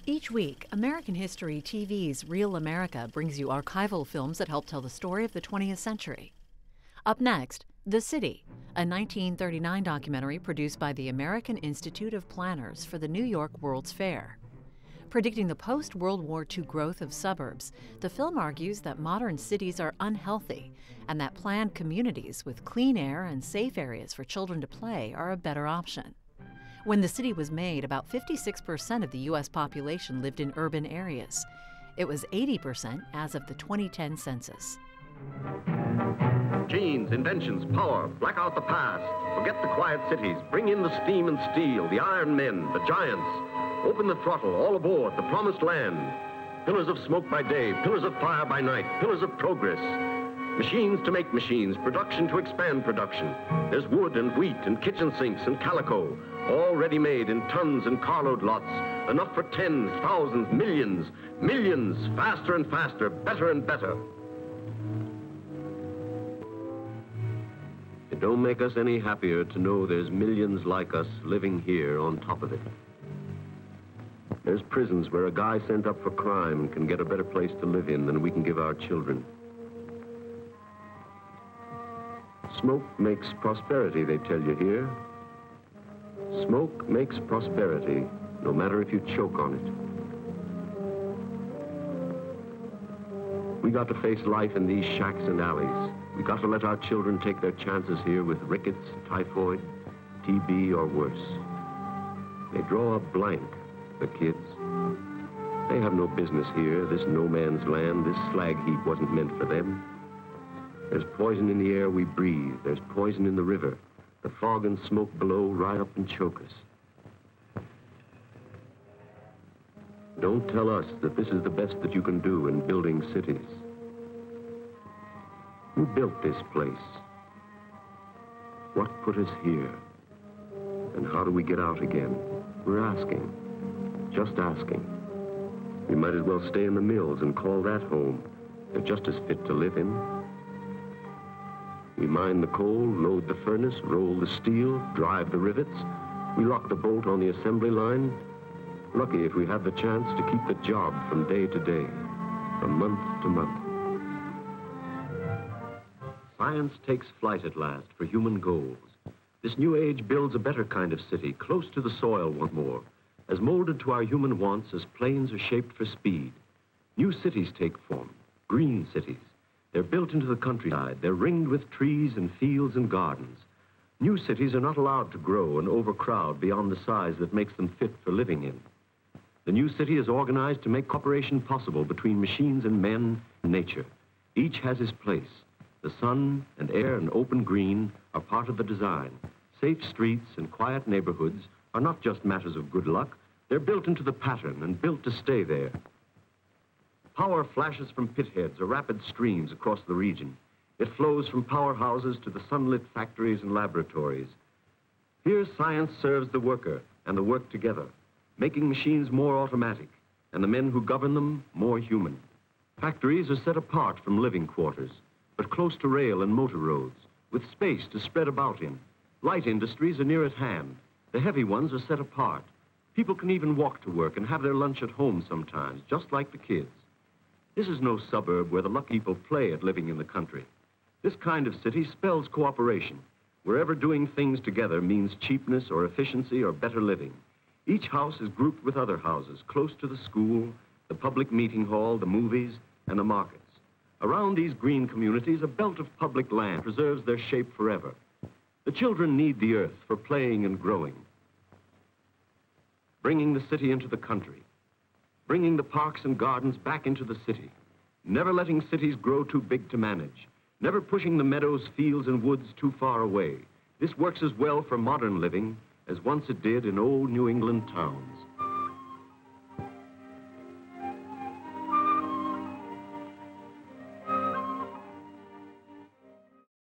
Each week, American History TV's Real America brings you archival films that help tell the story of the 20th century. Up next, The City, a 1939 documentary produced by the American Institute of Planners for the New York World's Fair. Predicting the post-World War II growth of suburbs, the film argues that modern cities are unhealthy and that planned communities with clean air and safe areas for children to play are a better option. When the city was made, about 56% of the U.S. population lived in urban areas. It was 80% as of the 2010 census. Genes, inventions, power, black out the past. Forget the quiet cities. Bring in the steam and steel, the iron men, the giants. Open the throttle, all aboard, the promised land. Pillars of smoke by day, pillars of fire by night, pillars of progress. Machines to make machines, production to expand production. There's wood and wheat and kitchen sinks and calico, all ready-made in tons and carload lots. Enough for tens, thousands, millions, millions, faster and faster, better and better. It don't make us any happier to know there's millions like us living here on top of it. There's prisons where a guy sent up for crime can get a better place to live in than we can give our children. Smoke makes prosperity, they tell you here. Smoke makes prosperity, no matter if you choke on it. We got to face life in these shacks and alleys. We got to let our children take their chances here with rickets, typhoid, TB, or worse. They draw a blank, the kids. They have no business here, this no man's land. This slag heap wasn't meant for them. There's poison in the air we breathe. There's poison in the river. The fog and smoke below ride up and choke us. Don't tell us that this is the best that you can do in building cities. Who built this place? What put us here? And how do we get out again? We're asking. Just asking. We might as well stay in the mills and call that home. They're just as fit to live in. We mine the coal, load the furnace, roll the steel, drive the rivets. We lock the bolt on the assembly line. Lucky if we have the chance to keep the job from day to day, from month to month. Science takes flight at last for human goals. This new age builds a better kind of city, close to the soil once more, as molded to our human wants as planes are shaped for speed. New cities take form, green cities. They're built into the countryside. They're ringed with trees and fields and gardens. New cities are not allowed to grow and overcrowd beyond the size that makes them fit for living in. The new city is organized to make cooperation possible between machines and men and nature. Each has his place. The sun and air and open green are part of the design. Safe streets and quiet neighborhoods are not just matters of good luck. They're built into the pattern and built to stay there. Power flashes from pitheads or rapid streams across the region. It flows from powerhouses to the sunlit factories and laboratories. Here, science serves the worker and the work together, making machines more automatic and the men who govern them more human. Factories are set apart from living quarters, but close to rail and motor roads, with space to spread about in. Light industries are near at hand. The heavy ones are set apart. People can even walk to work and have their lunch at home sometimes, just like the kids. This is no suburb where the lucky people play at living in the country. This kind of city spells cooperation, wherever doing things together means cheapness or efficiency or better living. Each house is grouped with other houses close to the school, the public meeting hall, the movies, and the markets. Around these green communities, a belt of public land preserves their shape forever. The children need the earth for playing and growing. Bringing the city into the country. Bringing the parks and gardens back into the city. Never letting cities grow too big to manage. Never pushing the meadows, fields, and woods too far away. This works as well for modern living as once it did in old New England towns.